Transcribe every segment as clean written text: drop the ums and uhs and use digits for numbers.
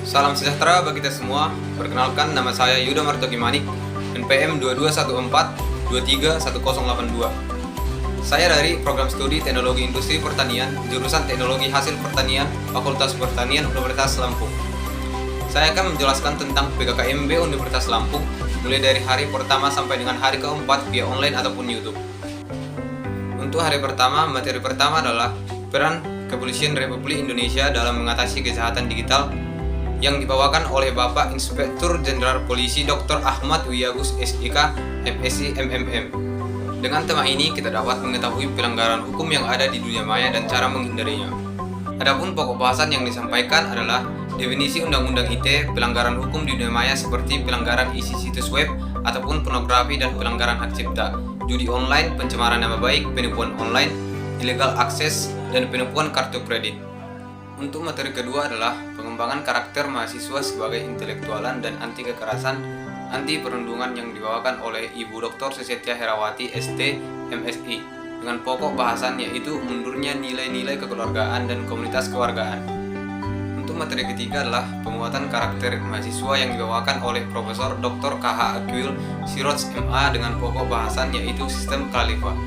Salam sejahtera bagi kita semua. Perkenalkan, nama saya Yuda Martogi Manik, NPM 2214231082. Saya dari Program Studi Teknologi Industri Pertanian, jurusan Teknologi Hasil Pertanian, Fakultas Pertanian Universitas Lampung. Saya akan menjelaskan tentang PKKMB Universitas Lampung, mulai dari hari pertama sampai dengan hari keempat via online ataupun YouTube. Untuk hari pertama, materi pertama adalah peran Kepolisian Republik Indonesia dalam mengatasi kejahatan digital, yang dibawakan oleh Bapak Inspektur Jenderal Polisi Dr. Ahmad Wiyagus SIK, MSI, MMM. Dengan tema ini kita dapat mengetahui pelanggaran hukum yang ada di dunia maya dan cara menghindarinya. Adapun pokok bahasan yang disampaikan adalah definisi Undang-Undang ITE, pelanggaran hukum di dunia maya seperti pelanggaran isi situs web ataupun pornografi dan pelanggaran hak cipta, judi online, pencemaran nama baik, penipuan online, illegal akses, dan penipuan kartu kredit. Untuk materi kedua adalah pengembangan karakter mahasiswa sebagai intelektualan dan anti kekerasan, anti perundungan yang dibawakan oleh Ibu Dr. Susetya Herawati ST, MSI, dengan pokok bahasan yaitu mundurnya nilai-nilai kekeluargaan dan komunitas kewargaan. Untuk materi ketiga adalah penguatan karakter mahasiswa yang dibawakan oleh Profesor Dr. KH Aqil Siroj MA dengan pokok bahasan yaitu sistem khalifah.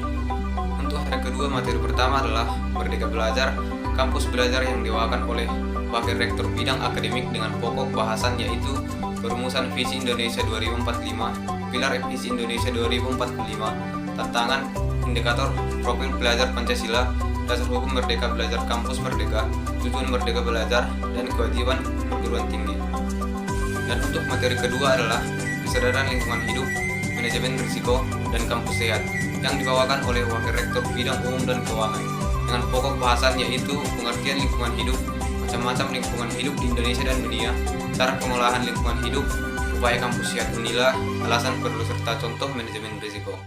Untuk hari kedua, materi pertama adalah Merdeka Belajar, kampus belajar yang dibawakan oleh Wakil Rektor Bidang Akademik dengan pokok bahasan yaitu perumusan visi Indonesia 2045, pilar visi Indonesia 2045, tantangan, indikator, profil pelajar Pancasila, dasar hukum Merdeka Belajar Kampus Merdeka, tujuan Merdeka Belajar, dan kewajiban perguruan tinggi. Dan untuk materi kedua adalah kesadaran lingkungan hidup, manajemen risiko, dan kampus sehat yang dibawakan oleh Wakil Rektor Bidang Umum dan Keuangan dengan pokok bahasan yaitu pengertian lingkungan hidup, macam-macam lingkungan hidup di Indonesia dan dunia, cara pengolahan lingkungan hidup, upaya kampus sehat Unila, alasan perlu serta contoh manajemen risiko.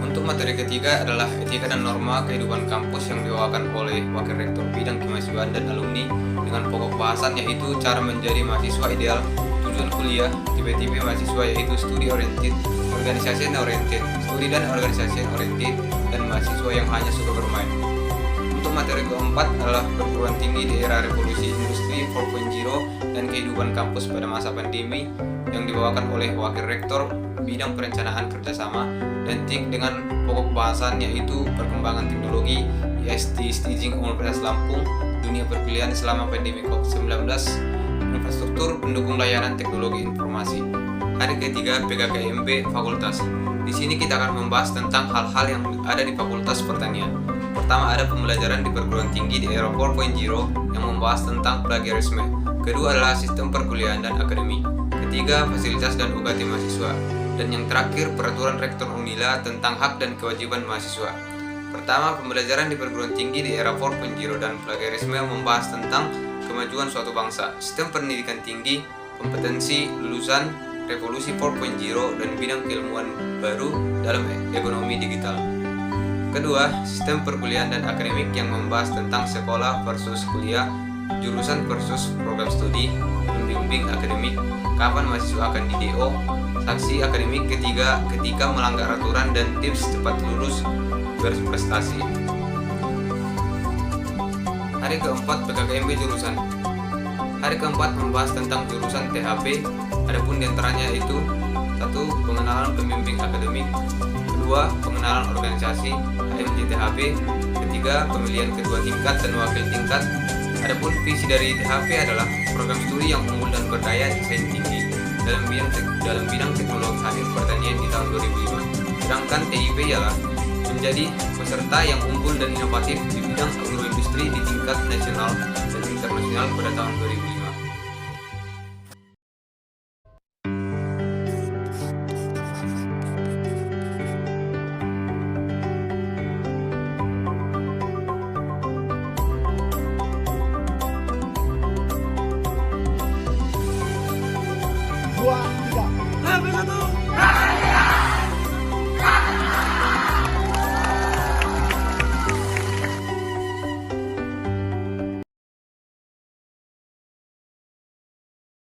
Untuk materi ketiga adalah etika dan norma kehidupan kampus yang dibawakan oleh Wakil Rektor Bidang Kemahasiswaan dan Alumni dengan pokok bahasan yaitu cara menjadi mahasiswa ideal, tujuan kuliah, tipe-tipe mahasiswa yaitu studi oriented, organisasi oriented, studi dan organisasi oriented, dan mahasiswa yang hanya suka bermain. Untuk materi keempat adalah perguruan tinggi di era revolusi industri 4.0 dan kehidupan kampus pada masa pandemi yang dibawakan oleh Wakil Rektor Bidang Perencanaan Kerjasama dan TIK dengan pokok bahasan yaitu perkembangan teknologi IST Staging Universitas Lampung, dunia perkuliahan selama pandemi COVID-19, infrastruktur pendukung layanan teknologi informasi. Hari ketiga PKKMB Fakultas. Di sini kita akan membahas tentang hal-hal yang ada di Fakultas Pertanian. Pertama ada pembelajaran di perguruan tinggi di era 4.0 yang membahas tentang plagiarisme. Kedua adalah sistem perkuliahan dan akademik. Ketiga fasilitas dan UKT mahasiswa. Dan yang terakhir peraturan Rektor Unila tentang hak dan kewajiban mahasiswa. Pertama pembelajaran di perguruan tinggi di era 4.0 dan plagiarisme membahas tentang kemajuan suatu bangsa, sistem pendidikan tinggi, kompetensi lulusan, revolusi 4.0 dan bidang keilmuan baru dalam ekonomi digital. Kedua, sistem perkuliahan dan akademik yang membahas tentang sekolah versus kuliah, jurusan versus program studi, pembimbing akademik, kapan mahasiswa akan di DO, sanksi akademik ketiga ketika melanggar aturan dan tips cepat lulus berprestasi. Hari keempat PKKMB jurusan. Hari keempat membahas tentang jurusan THP, adapun diantaranya itu: 1. Pengenalan pembimbing akademik, 2. Pengenalan organisasi HMJ THP, 3. Pemilihan ketua tingkat dan wakil tingkat. Adapun visi dari THP adalah program studi yang unggul dan berdaya saing tinggi dalam bidang teknologi hasil pertanian di tahun 2005. Sedangkan TIP ialah menjadi peserta yang unggul dan inovatif di bidang agroindustri di tingkat nasional dan internasional pada tahun 2005.